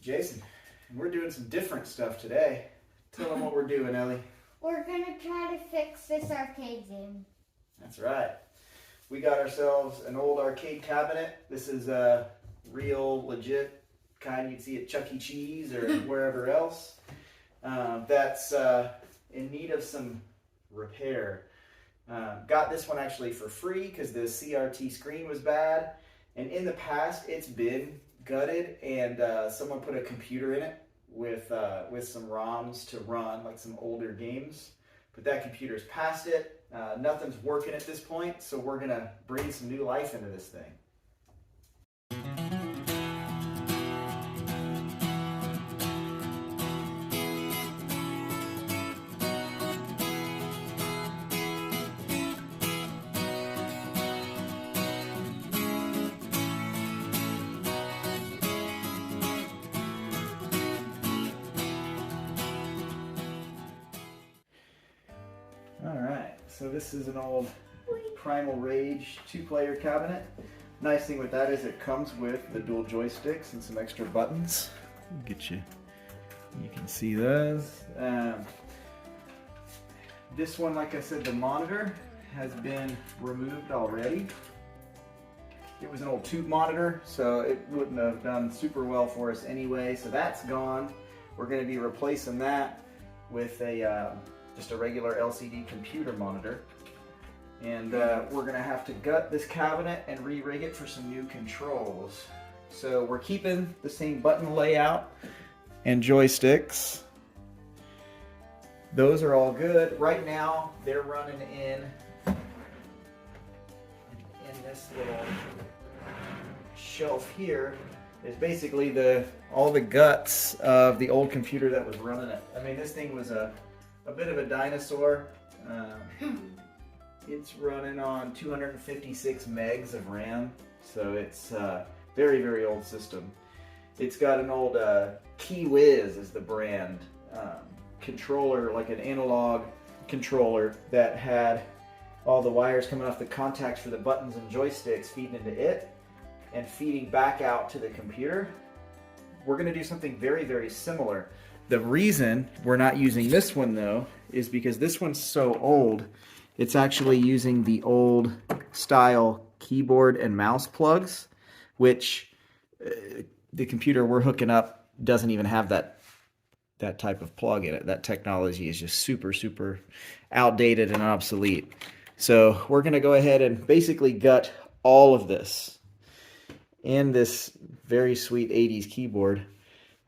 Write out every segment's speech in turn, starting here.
Jason, and we're doing some different stuff today. Tell them what we're doing, Ellie. We're gonna try to fix this arcade game. That's right. We got ourselves an old arcade cabinet. This is a real, legit kind you'd see at Chuck E. Cheese or wherever else. That's in need of some repair. Got this one actually for free because the CRT screen was bad. And in the past, it's been gutted, and someone put a computer in it with some ROMs to run like some older games. But that computer's past it. Nothing's working at this point, so we're gonna breathe some new life into this thing. Alright, so this is an old Primal Rage 2-player cabinet. Nice thing with that is it comes with the dual joysticks and some extra buttons. Get you can see those. This one, like I said, the monitor has been removed already. It was an old tube monitor, so it wouldn't have done super well for us anyway, so that's gone. We're going to be replacing that with just a regular LCD computer monitor. And we're going to have to gut this cabinet and re-rig it for some new controls. So we're keeping the same button layout and joysticks. Those are all good. Right now they're running in this little shelf here. Is basically all the guts of the old computer that was running it. I mean, this thing was a bit of a dinosaur. It's running on 256 megs of RAM, so it's a very, very old system. It's got an old Key Whiz is the brand controller, like an analog controller that had all the wires coming off the contacts for the buttons and joysticks feeding into it and feeding back out to the computer. We're going to do something very, very similar. The reason we're not using this one though is because this one's so old. It's actually using the old style keyboard and mouse plugs, which the computer we're hooking up doesn't even have that type of plug in it. That technology is just super, super outdated and obsolete. So we're going to go ahead and basically gut all of this in this very sweet 80s keyboard.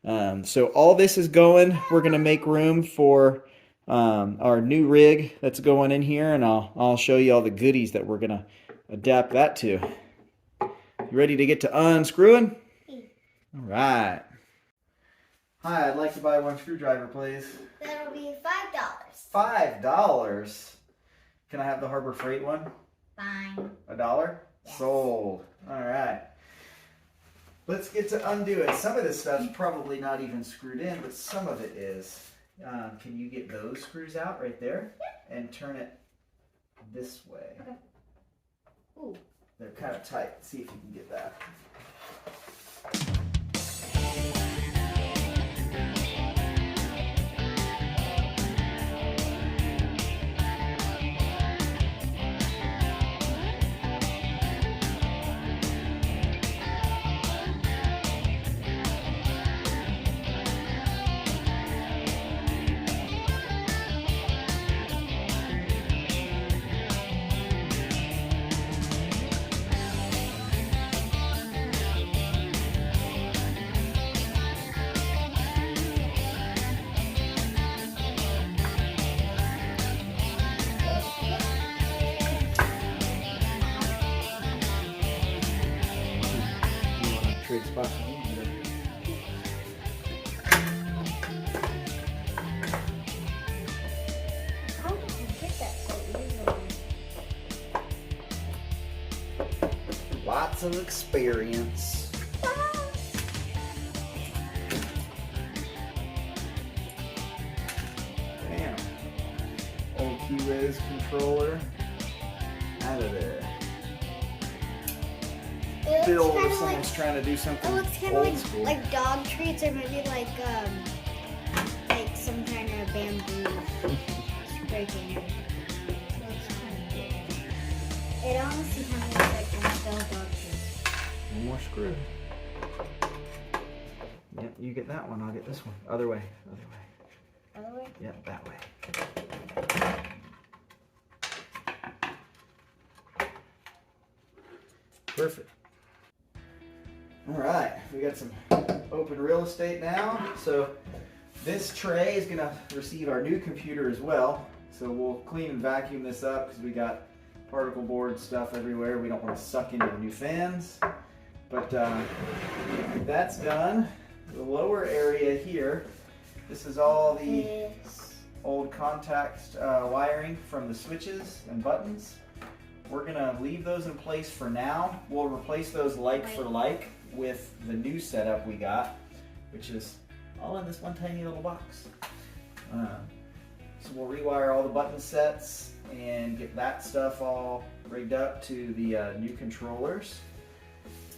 So all this is going. We're going to make room for our new rig that's going in here, and I'll show you all the goodies that we're going to adapt that to. You ready to get to unscrewing? All right. Hi, I'd like to buy one screwdriver, please. That'll be $5. $5? Can I have the Harbor Freight one? Fine. $1? Yes. Sold. All right. Let's get to undoing. Some of this stuff's probably not even screwed in, but some of it is. Can you get those screws out right there and turn it this way? Okay. Ooh. They're kind of tight. See if you can get that. Trade spots. How did you get that so easily? Lots of experience. Bam. Old Key Whiz controller out of there. build if someone's trying to do something it looks kind old of school. like dog treats, or maybe like some kind of bamboo spray can. It honestly kind of looks like one of those dog treats. One more screw. Yep, you get that one, I'll get this one. Other way, other way. Other way? Yep, that way. Perfect. All right, we got some open real estate now. So this tray is gonna receive our new computer as well. So we'll clean and vacuum this up because we got particle board stuff everywhere. We don't want to suck into the new fans. But that's done. The lower area here, this is all the old contact wiring from the switches and buttons. We're gonna leave those in place for now. We'll replace those like for like with the new setup we got, which is all in this one tiny little box. So we'll rewire all the button sets and get that stuff all rigged up to the new controllers.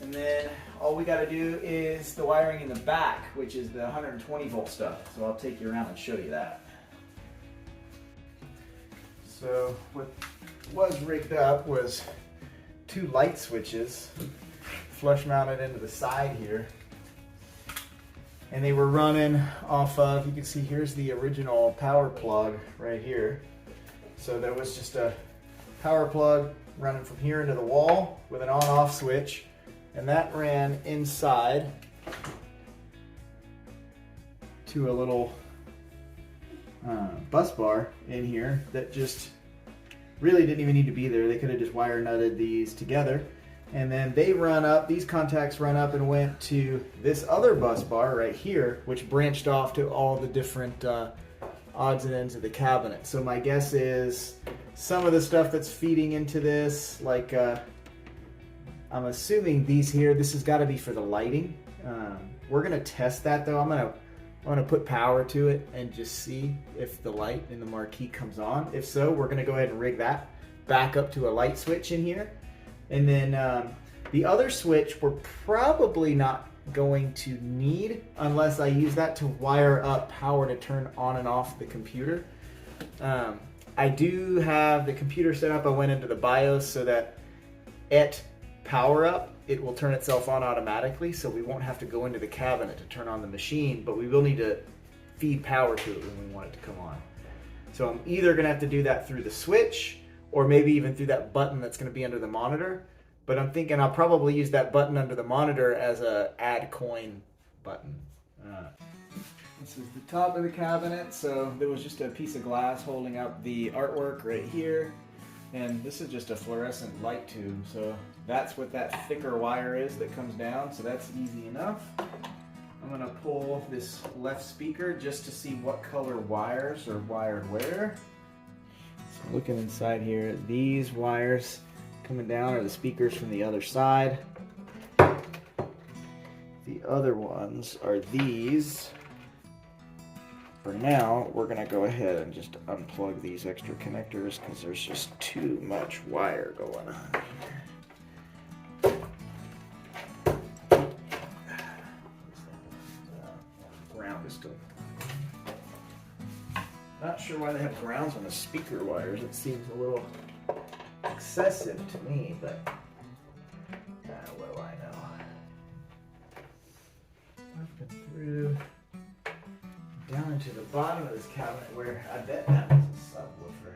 And then all we got to do is the wiring in the back, which is the 120 volt stuff. So I'll take you around and show you that. So what was rigged up was 2 light switches flush mounted into the side here. And they were running off of, you can see here's the original power plug right here. So there was just a power plug running from here into the wall with an on-off switch. And that ran inside to a little bus bar in here that just really didn't even need to be there. They could have just wire nutted these together. And then they run up, these contacts run up and went to this other bus bar right here, which branched off to all the different odds and ends of the cabinet. So my guess is some of the stuff that's feeding into this, like I'm assuming these here, this has got to be for the lighting. We're gonna test that though. I'm gonna put power to it and just see if the light in the marquee comes on. If so, we're gonna go ahead and rig that back up to a light switch in here. And then the other switch we're probably not going to need unless I use that to wire up power to turn on and off the computer. I do have the computer set up. I went into the BIOS so that at power up, it will turn itself on automatically, so we won't have to go into the cabinet to turn on the machine, but we will need to feed power to it when we want it to come on. So I'm either gonna have to do that through the switch or maybe even through that button that's gonna be under the monitor. But I'm thinking I'll probably use that button under the monitor as a add coin button. This is the top of the cabinet, so there was just a piece of glass holding up the artwork right here. And this is just a fluorescent light tube, so that's what that thicker wire is that comes down, so that's easy enough. I'm gonna pull this left speaker just to see what color wires are wired where. So looking inside here, these wires coming down are the speakers from the other side. The other ones are these. For now, we're gonna go ahead and just unplug these extra connectors because there's just too much wire going on here. Ground is still. Not sure why they have grounds on the speaker wires. It seems a little excessive to me, but what do I know? Up and through. Down into the bottom of this cabinet where I bet that was a subwoofer.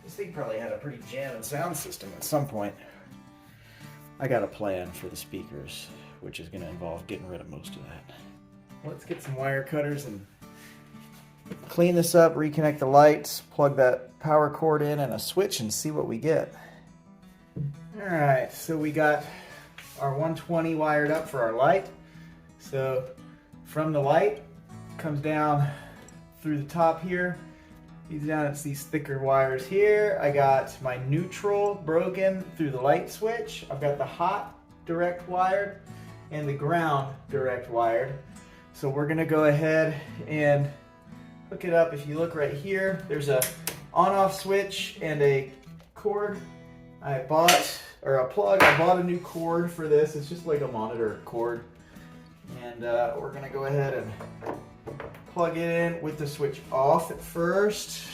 This thing probably had a pretty jamming sound system at some point. I got a plan for the speakers, which is going to involve getting rid of most of that. Let's get some wire cutters and clean this up, reconnect the lights, plug that power cord in and a switch and see what we get. Alright, so we got our 120 wired up for our light. So from the light, comes down through the top here, feeds down, it's these thicker wires here. I got my neutral broken through the light switch. I've got the hot direct wired and the ground direct wired. So we're gonna go ahead and hook it up. If you look right here, there's a on-off switch and a cord. I bought or a plug. I bought a new cord for this. It's just like a monitor cord. And we're gonna go ahead and plug it in with the switch off at first.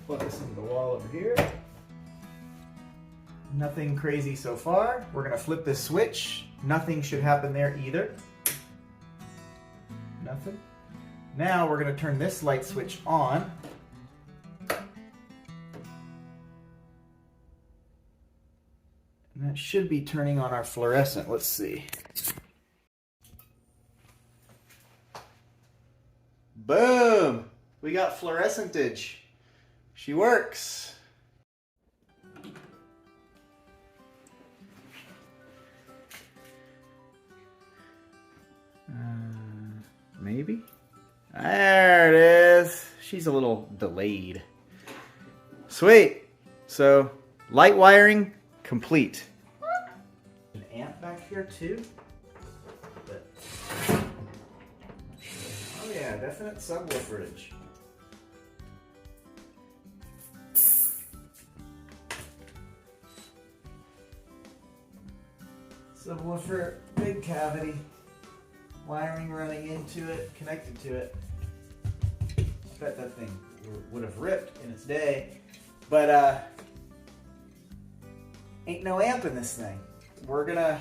Plug this into the wall over here. Nothing crazy so far. We're gonna flip this switch. Nothing should happen there either. Nothing. Now we're gonna turn this light switch on. And that should be turning on our fluorescent. Let's see. Boom! We got fluorescentage. She works. Maybe? There it is. She's a little delayed. Sweet. So, light wiring complete. An amp back here too. But, oh yeah, definite subwooferage. Subwoofer, big cavity. Wiring running into it, connected to it. I bet that thing would have ripped in its day. But ain't no amp in this thing. We're gonna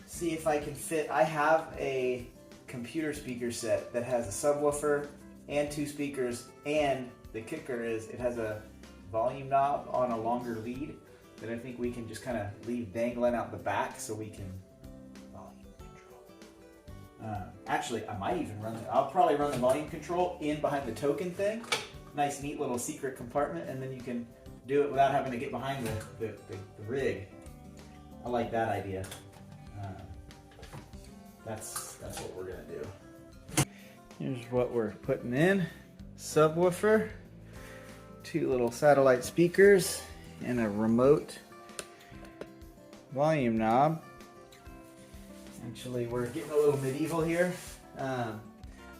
see if I can fit. I have a computer speaker set that has a subwoofer and 2 speakers, and the kicker is it has a volume knob on a longer lead that I think we can just kind of leave dangling out the back so we can actually, I might even I'll probably run the volume control in behind the token thing. Nice, neat little secret compartment, and then you can do it without having to get behind the rig. I like that idea. That's what we're gonna do. Here's what we're putting in. Subwoofer, 2 little satellite speakers, and a remote volume knob. Actually, we're getting a little medieval here.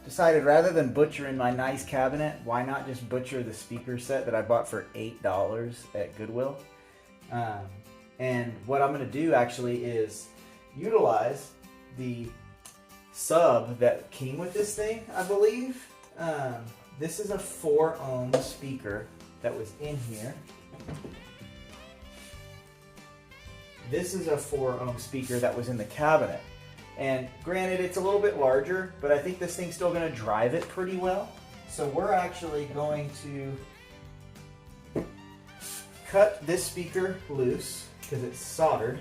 Decided rather than butchering my nice cabinet, why not just butcher the speaker set that I bought for $8 at Goodwill? And what I'm going to do actually is utilize the sub that came with this thing, I believe. This is a 4 ohm speaker that was in here. This is a 4 ohm speaker that was in the cabinet. And granted, it's a little bit larger, but I think this thing's still going to drive it pretty well. So we're actually going to cut this speaker loose because it's soldered.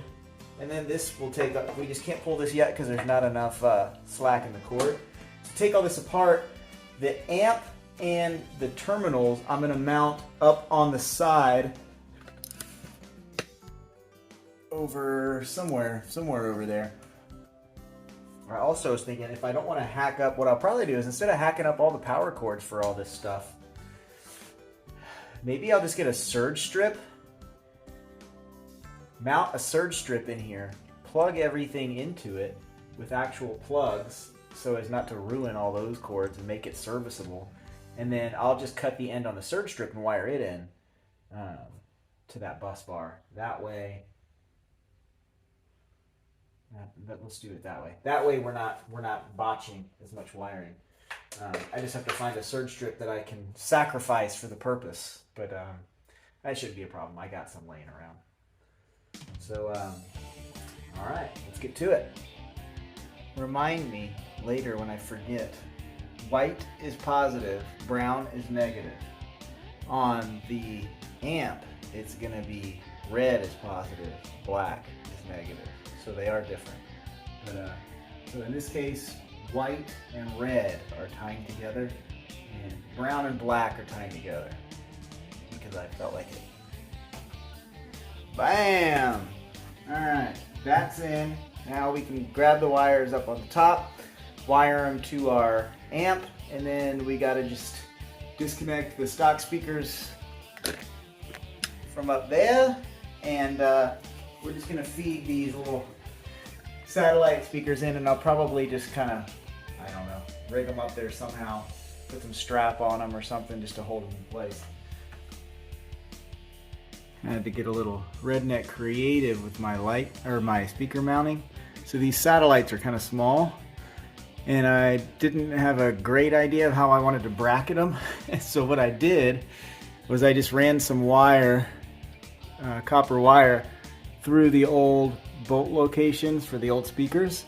And then this will take up, we just can't pull this yet because there's not enough slack in the cord. To take all this apart, the amp and the terminals I'm going to mount up on the side over somewhere over there. I also was thinking if I don't want to hack up, what I'll probably do is instead of hacking up all the power cords for all this stuff, maybe I'll just get a surge strip, mount a surge strip in here, plug everything into it with actual plugs so as not to ruin all those cords and make it serviceable. And then I'll just cut the end on the surge strip and wire it in to that bus bar. That way, let's do it that way. That way we're not botching as much wiring. I just have to find a surge strip that I can sacrifice for the purpose. But that shouldn't be a problem. I got some laying around. So, all right, let's get to it. Remind me later when I forget. White is positive, brown is negative. On the amp, it's going to be red is positive, black is negative. So they are different. But so in this case, white and red are tying together, and brown and black are tying together because I felt like it. Bam! Alright, that's in. Now we can grab the wires up on the top, wire them to our amp, and then we gotta just disconnect the stock speakers from up there, and we're just gonna feed these little satellite speakers in, and I'll probably just kind of, I don't know, rig them up there somehow, put some strap on them or something just to hold them in place. I had to get a little redneck creative with my light or my speaker mounting. So these satellites are kind of small, and I didn't have a great idea of how I wanted to bracket them. So what I did was I just ran some wire, copper wire, through the old bolt locations for the old speakers,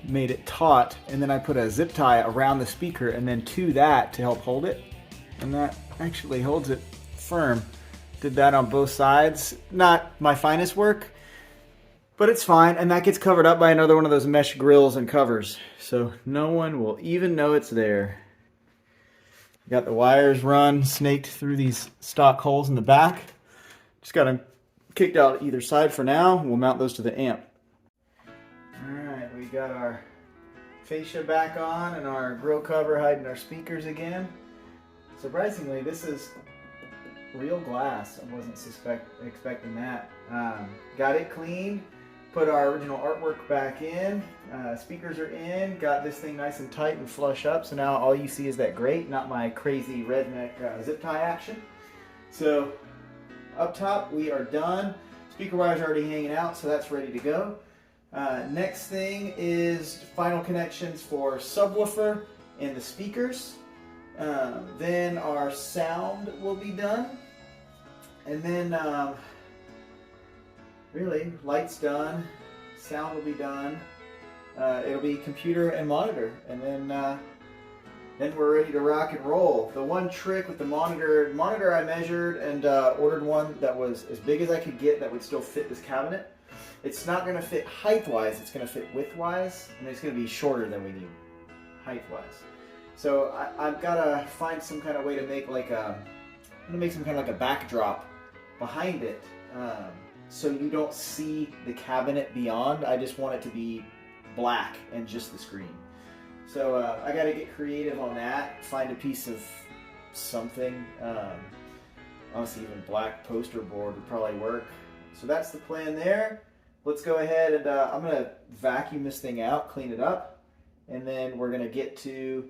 made it taut, and then I put a zip tie around the speaker and then to that to help hold it, and that actually holds it firm. Did that on both sides. Not my finest work, but it's fine, and that gets covered up by another one of those mesh grills and covers, so no one will even know it's there. Got the wires run, snaked through these stock holes in the back. Just got them kicked out either side for now. We'll mount those to the amp. Alright, we got our fascia back on and our grill cover hiding our speakers again. Surprisingly, this is real glass. I wasn't expecting that. Got it clean, put our original artwork back in, speakers are in, got this thing nice and tight and flush up, so now all you see is that grate, not my crazy redneck zip tie action. So up top we are done. Speaker wires are already hanging out, so that's ready to go. Next thing is final connections for subwoofer and the speakers. Then our sound will be done, and then really lights done, sound will be done. It'll be computer and monitor, and then we're ready to rock and roll. The one trick with the monitor I measured and ordered one that was as big as I could get that would still fit this cabinet. It's not going to fit height-wise, it's going to fit width-wise, and it's going to be shorter than we need height-wise. So I've got to find some kind of way to make like I'm going to make some kind of like a backdrop behind it, so you don't see the cabinet beyond. I just want it to be black and just the screen. So I got to get creative on that, find a piece of something. Honestly, even black poster board would probably work. So that's the plan there. Let's go ahead and I'm going to vacuum this thing out, clean it up, and then we're going to get to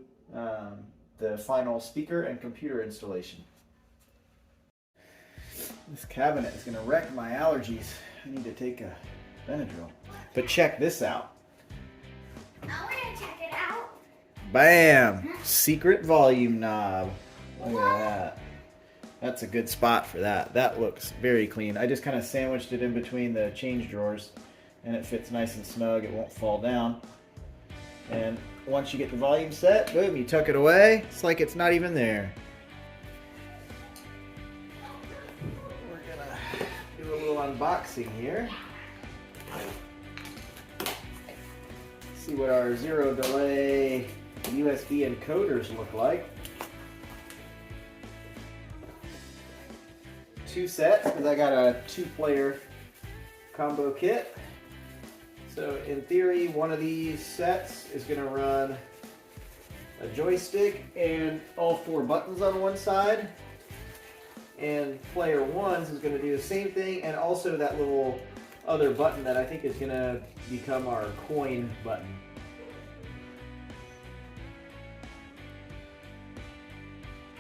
the final speaker and computer installation. This cabinet is going to wreck my allergies. I need to take a Benadryl. But check this out. I want to check it out. Bam! Secret volume knob. Look at that. That's a good spot for that. That looks very clean. I just kind of sandwiched it in between the change drawers, and it fits nice and snug. It won't fall down. And once you get the volume set, boom, you tuck it away. It's like it's not even there. We're gonna do a little unboxing here. See what our zero delay USB encoders look like. 2 sets, because I got a 2-player combo kit. So in theory, one of these sets is going to run a joystick and all 4 buttons on one side. And player 1's is going to do the same thing, and also that little other button that I think is going to become our coin button.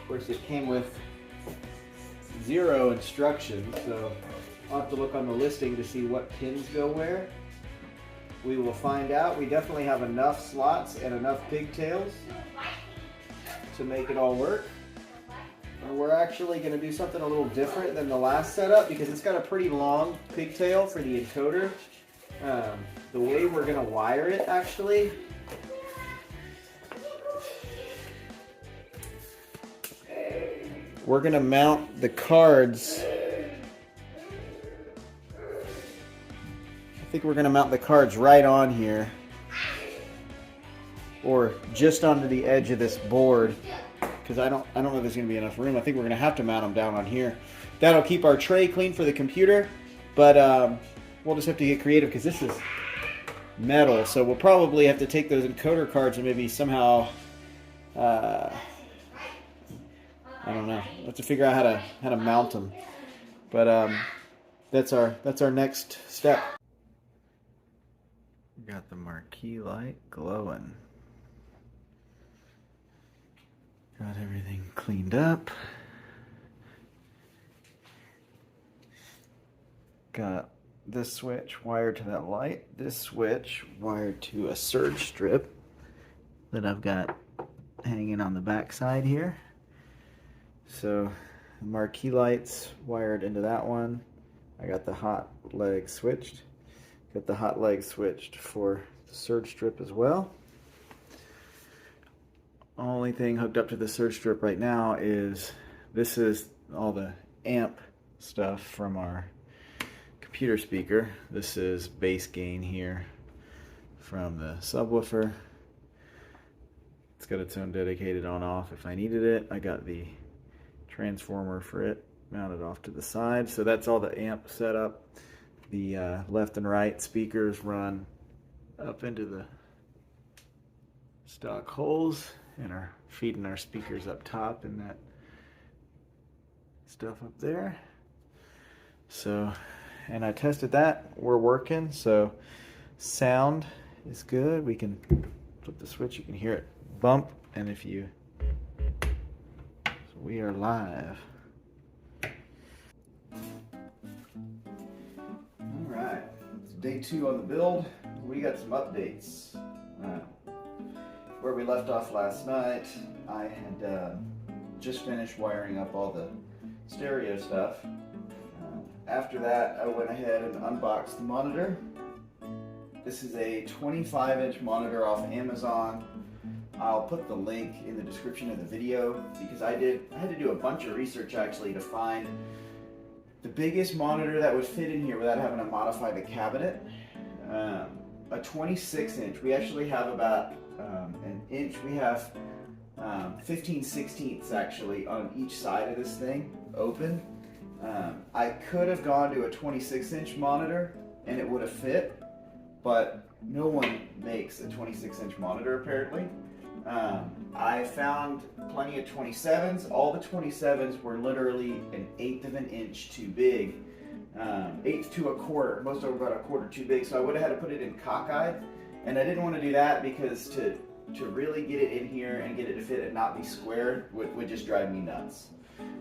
Of course, it came with 0 instructions, so I'll have to look on the listing to see what pins go where. We will find out. We definitely have enough slots and enough pigtails to make it all work. And we're actually going to do something a little different than the last setup because it's got a pretty long pigtail for the encoder. The way we're going to wire it actually, we're going to mount the cards. I think we're going to mount the cards right on here, or just onto the edge of this board, because I don't know if there's going to be enough room. I think we're going to have to mount them down on here. That'll keep our tray clean for the computer, but we'll just have to get creative because this is metal, so we'll probably have to take those encoder cards and maybe somehow I don't know. We'll have to figure out how to mount them. But that's our next step. Got the marquee light glowing. Got everything cleaned up. got this switch wired to that light, this switch wired to a surge strip that I've got hanging on the back side here. So the marquee lights wired into that one. I got the hot leg switched. Got the hot leg switched for the surge strip as well. Only thing hooked up to the surge strip right now is this is all the amp stuff from our computer speaker. This is bass gain here from the subwoofer. It's got its own dedicated on-off if I needed it. I got the transformer for it mounted off to the side. So that's all the amp setup. The left and right speakers run up into the stock holes and are feeding our speakers up top in that stuff up there. So, and I tested that, we're working, so sound is good. We can flip the switch, you can hear it bump, and if you, so we are live. Alright, it's day 2 on the build. We got some updates. Where we left off last night, I had just finished wiring up all the stereo stuff. After that, I went ahead and unboxed the monitor. This is a 25-inch monitor off Amazon. I'll put the link in the description of the video because I had to do a bunch of research actually to find the biggest monitor that would fit in here without having to modify the cabinet. A 26-inch. We actually have about an inch. We have 15/16 actually on each side of this thing open. I could have gone to a 26-inch monitor and it would have fit, but no one makes a 26-inch monitor apparently. I found plenty of 27s. All the 27s were literally 1/8 of an inch too big. 1/8 to 1/4. Most of them were about 1/4 too big, so I would have had to put it in cockeyed. And I didn't want to do that because to really get it in here and get it to fit and not be squared would just drive me nuts.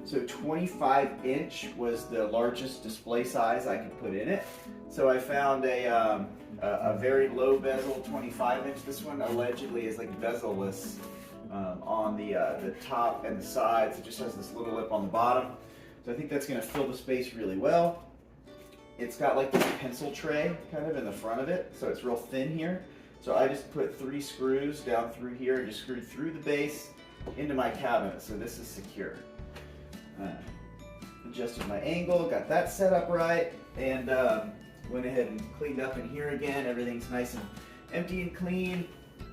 So 25-inch was the largest display size I could put in it. So I found a very low bezel 25-inch. This one allegedly is like bezel-less on the top and the sides. It just has this little lip on the bottom. So I think that's going to fill the space really well. It's got like this pencil tray kind of in the front of it, so it's real thin here. So I just put 3 screws down through here and just screwed through the base into my cabinet, so this is secure. Adjusted my angle, got that set up right, and went ahead and cleaned up in here again. Everything's nice and empty and clean.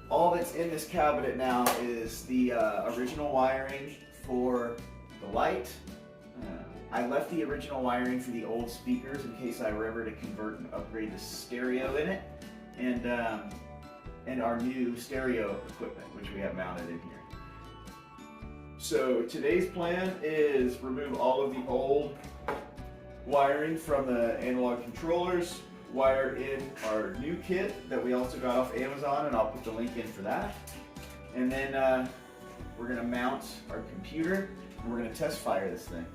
All that's in this cabinet now is the original wiring for the light. I left the original wiring for the old speakers in case I were ever to convert and upgrade the stereo in it, and our new stereo equipment, which we have mounted in here. So today's plan is remove all of the old wiring from the analog controllers, wire in our new kit that we also got off Amazon, and I'll put the link in for that. And then we're going to mount our computer and we're going to test fire this thing.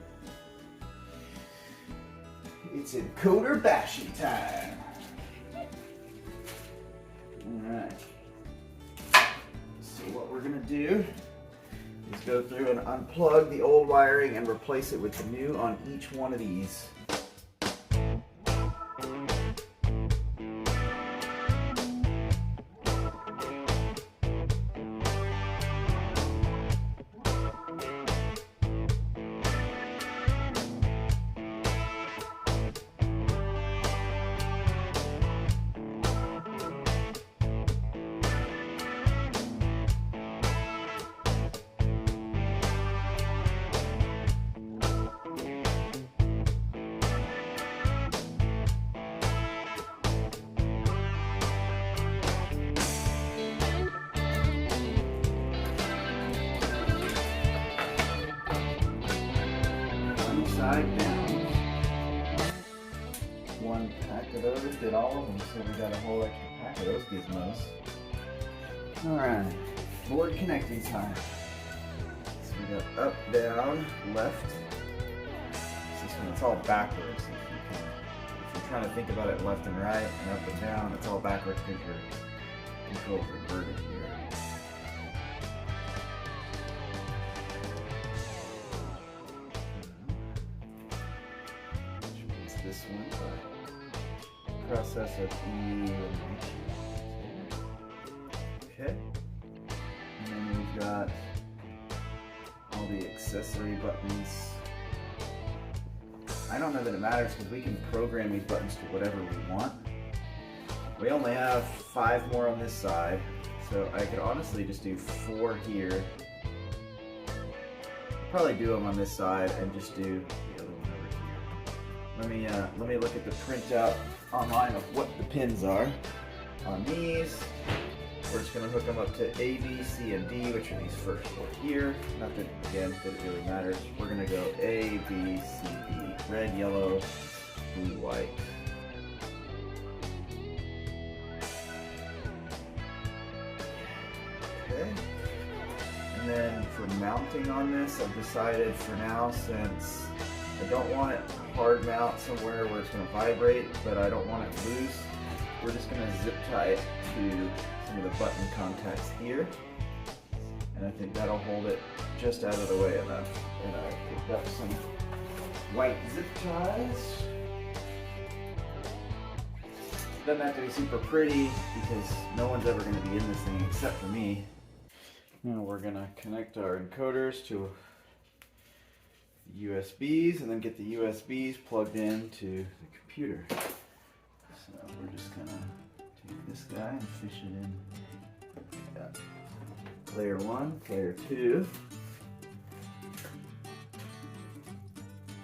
It's encoder bashing time. Alright. So what we're going to do is go through and unplug the old wiring and replace it with the new on each one of these. Side down. One pack of those, did all of them, so we got a whole extra pack of those gizmos. Alright, board connecting time. So we got up, down, left. This one, it's all backwards if you trying to think about it left and right and up and down, it's all backwards because your controls are inverted here. Which means this one, process of E. Okay. And then we've got all the accessory buttons. I don't know that it matters because we can program these buttons to whatever we want. We only have 5 more on this side, so I could honestly just do 4 here. Probably do them on this side and just do the other one over here. Let me look at the printout online of what the pins are on these. We're just going to hook them up to A, B, C, and D, which are these first 4 here. Not that, again, that it really matters. We're going to go A, B, C, D. Red, yellow, blue, white. Okay. And then for mounting on this, I've decided for now, since I don't want it hard mount somewhere where it's going to vibrate, but I don't want it loose, we're just going to zip tie it to some of the button contacts here. And I think that'll hold it just out of the way enough. And I picked up some white zip ties. Doesn't have to be super pretty because no one's ever going to be in this thing except for me. Now we're going to connect our encoders to USBs and then get the USBs plugged into the computer. So we're just going to take this guy and fish it in. Got player 1, player 2.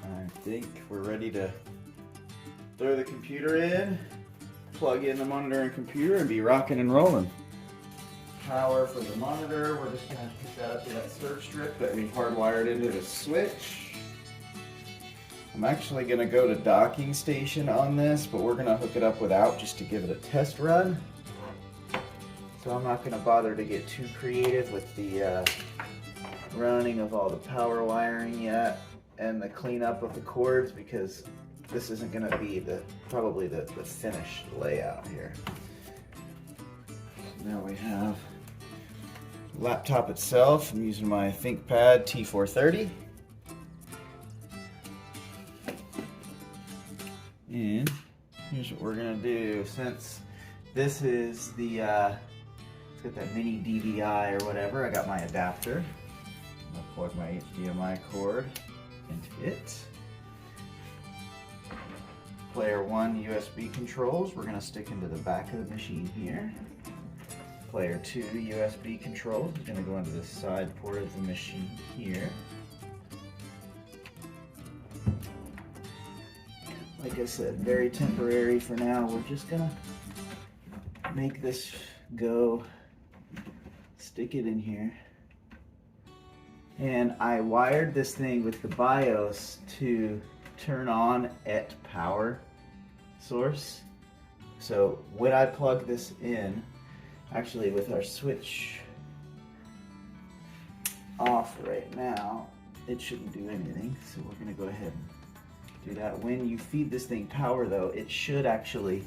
I think we're ready to throw the computer in, plug in the monitor and computer, and be rocking and rolling. Power for the monitor, we're just going to hook that up to that surge strip that we hardwired into the switch. I'm actually going to go to docking station on this, but we're going to hook it up without just to give it a test run. So I'm not going to bother to get too creative with the running of all the power wiring yet and the cleanup of the cords, because this isn't going to be probably the finished layout here. So now we have the laptop itself. I'm using my Thinkpad T430. And here's what we're going to do. Since this is the, it's got that mini DVI or whatever, I got my adapter. I'll plug my HDMI cord into it. Player 1 USB controls, we're going to stick into the back of the machine here. Player 2 USB controls is going to go into the side port of the machine here. Like I said, very temporary for now. We're just going to make this go, stick it in here. And I wired this thing with the BIOS to turn on at power source. So when I plug this in, actually with our switch off right now, it shouldn't do anything. So we're going to go ahead and do that. When you feed this thing power though, it should actually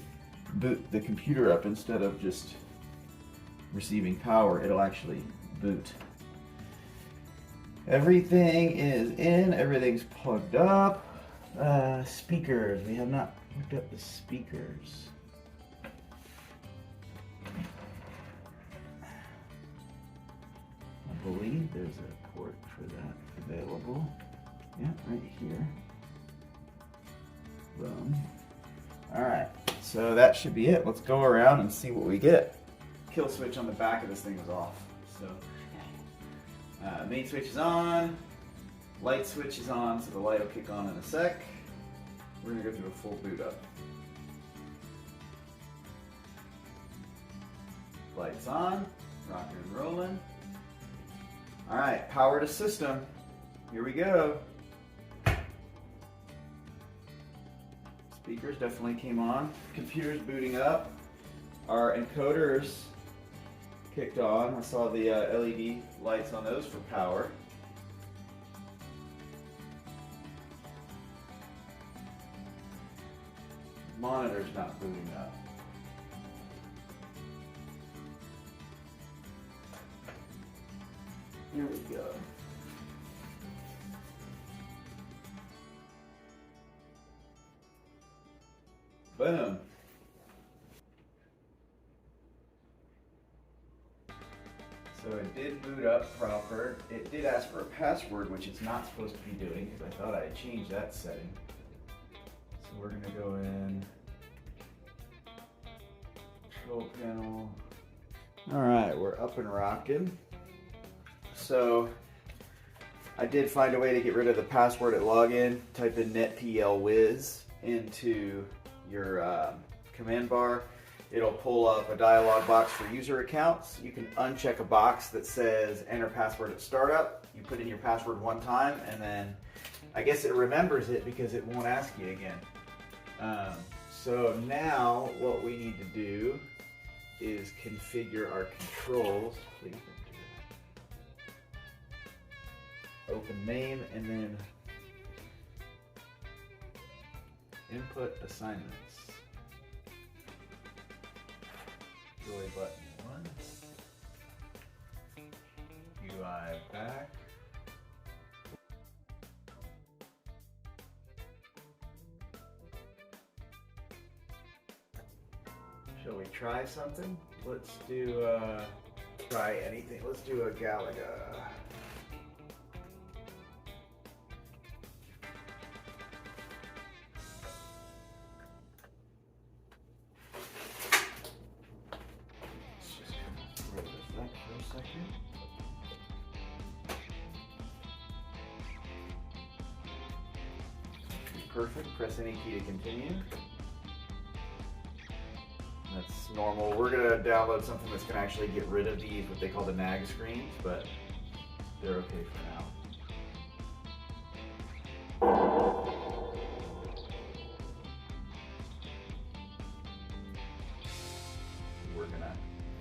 boot the computer up instead of just receiving power. It'll actually boot. Everything is in, everything's plugged up. Speakers, we have not hooked up the speakers. I believe there's a port for that available. Yeah, right here. Boom. Alright, so that should be it. Let's go around and see what we get. Kill switch on the back of this thing is off. So main switch is on, light switch is on, so the light will kick on in a sec. We're going to go through a full boot up. Lights on, rocking and rolling. Alright, power to system. Here we go. Speakers definitely came on. Computer's booting up. Our encoders kicked on. I saw the LED lights on those for power. monitor's not booting up. Here we go. Boom. So it did boot up proper. It did ask for a password, which it's not supposed to be doing because I thought I had changed that setting. So we're going to go in, control panel. All right, we're up and rocking. So I did find a way to get rid of the password at login. Type in netplwiz into your command bar. It'll pull up a dialog box for user accounts. You can uncheck a box that says enter password at startup. You put in your password one time and then I guess it remembers it because it won't ask you again. So now what we need to do is configure our controls. Please don't do that. Open MAME and then input assignments. Joy button 1. UI back. Shall we try something? Let's do try anything. Let's do a Galaga. Perfect. Press any key to continue. That's normal. We're going to download something that's going to actually get rid of these, what they call the nag screens, but they're okay for now. We're going to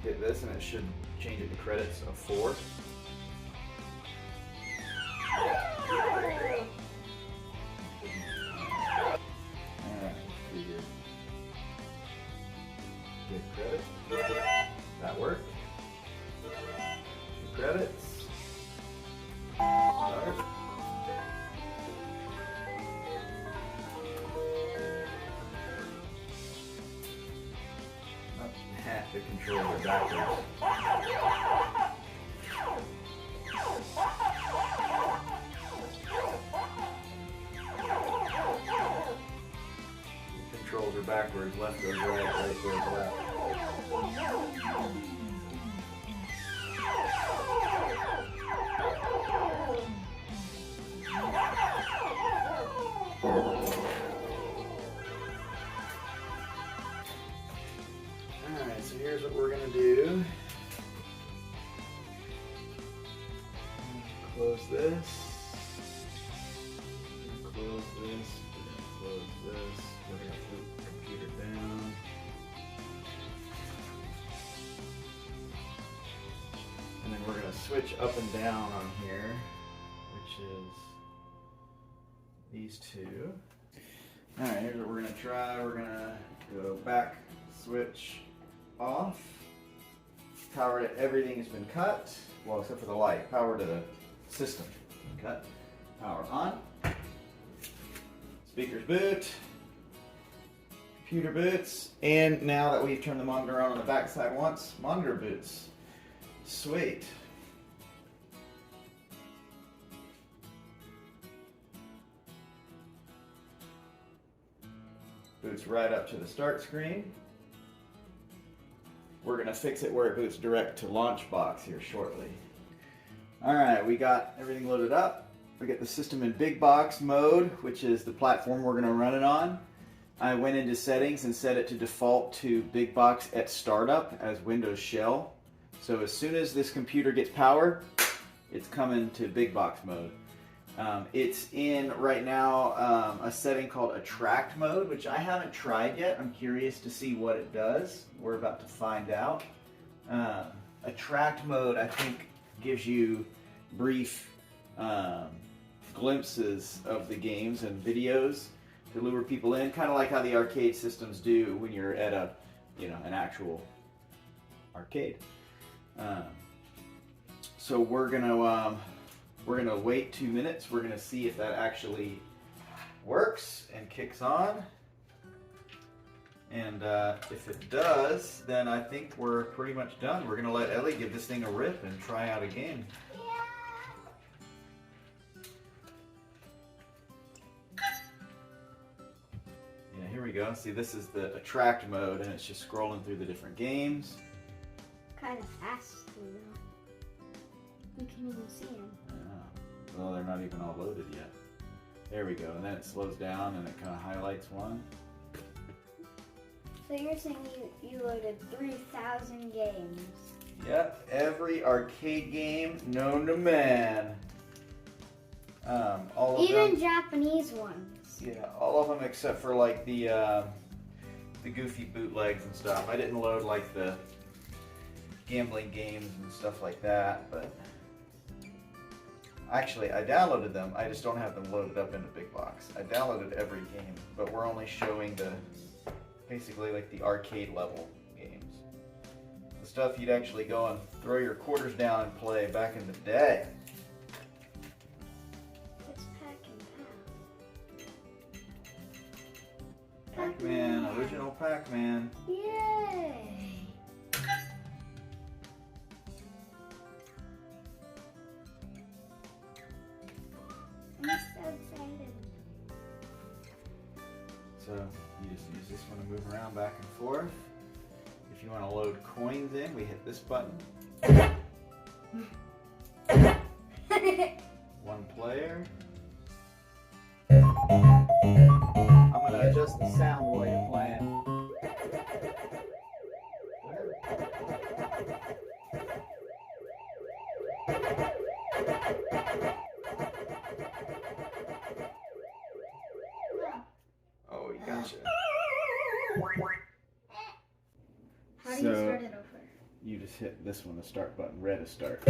hit this and it should change it to credits of 4. That worked. 2 credits. Start. The controls are backwards. The controls are backwards. Left goes right, right goes left. Alright, so here's what we're going to do. Close this. Close this. Close this. We're going to put the computer down. And then we're going to switch up and down on here, which is these two. Alright, here's what we're going to try. We're going to go back, switch, off. Power to everything has been cut. Well, except for the light. Power to the system. Cut. Power on. Speakers boot. Computer boots. And now that we've turned the monitor on the back side once, monitor boots. Sweet. Boots right up to the start screen. We're going to fix it where it boots direct to Launchbox here shortly. Alright, we got everything loaded up. We get the system in Bigbox mode, which is the platform we're going to run it on. I went into settings and set it to default to Bigbox at startup as Windows Shell. So as soon as this computer gets power, it's coming to Bigbox mode. It's in right now a setting called Attract mode, which I haven't tried yet. I'm curious to see what it does. We're about to find out. Attract mode, I think, gives you brief glimpses of the games and videos. to lure people in, kind of like how the arcade systems do when you're at a, an actual arcade. So we're gonna wait 2 minutes. We're gonna see if that actually works and kicks on. And if it does, then I think we're pretty much done. We're gonna let Ellie give this thing a rip and try out a game. Yeah, here we go. See, this is the attract mode, and it's just scrolling through the different games. Kind of fast, though. You can't even see them. Well, they're not even all loaded yet. There we go, and then it slows down and it kind of highlights one. So you're saying you loaded 3,000 games? Yep, every arcade game known to man. All of Even them, Japanese ones. yeah, all of them except for like the goofy bootlegs and stuff. I didn't load like the gambling games and stuff like that, but actually I downloaded them. I just don't have them loaded up into Bigbox. I downloaded every game, but we're only showing the basically like the arcade level games. The stuff you'd actually go and throw your quarters down and play back in the day. It's Pac-Man. Pac-Man, original Pac-Man. Yay! I'm so excited. So you just use this one to move around back and forth. If you want to load coins in, we hit this button. One player. I'm going to adjust the sound while you're playing. Oh, you gotcha. How do you start it over? You just hit this one, the start button, red to start.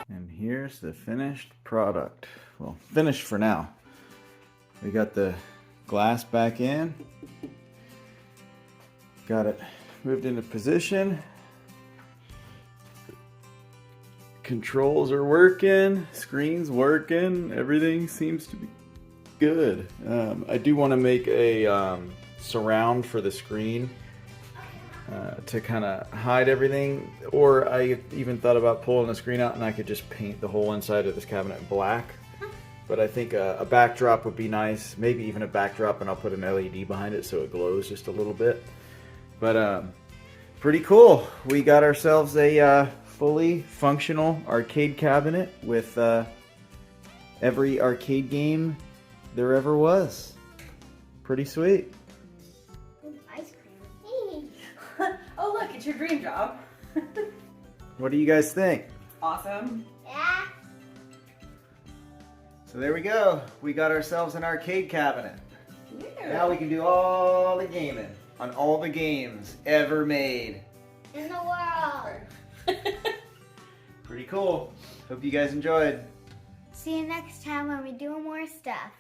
And here's the finished product. Well, finished for now. We got the glass back in. Got it moved into position. Controls are working, screen's working, everything seems to be good. I do want to make a surround for the screen to kind of hide everything, or I even thought about pulling the screen out and I could just paint the whole inside of this cabinet black. But I think a backdrop would be nice, maybe even a backdrop, and I'll put an LED behind it so it glows just a little bit. But pretty cool. We got ourselves a fully functional arcade cabinet with every arcade game there ever was. Pretty sweet. Ice cream. Oh look, it's your dream job. What do you guys think? Awesome. Yeah. So there we go. We got ourselves an arcade cabinet. Yeah. Now we can do all the gaming on all the games ever made. In the world. Pretty cool. Hope you guys enjoyed. See you next time when we do more stuff.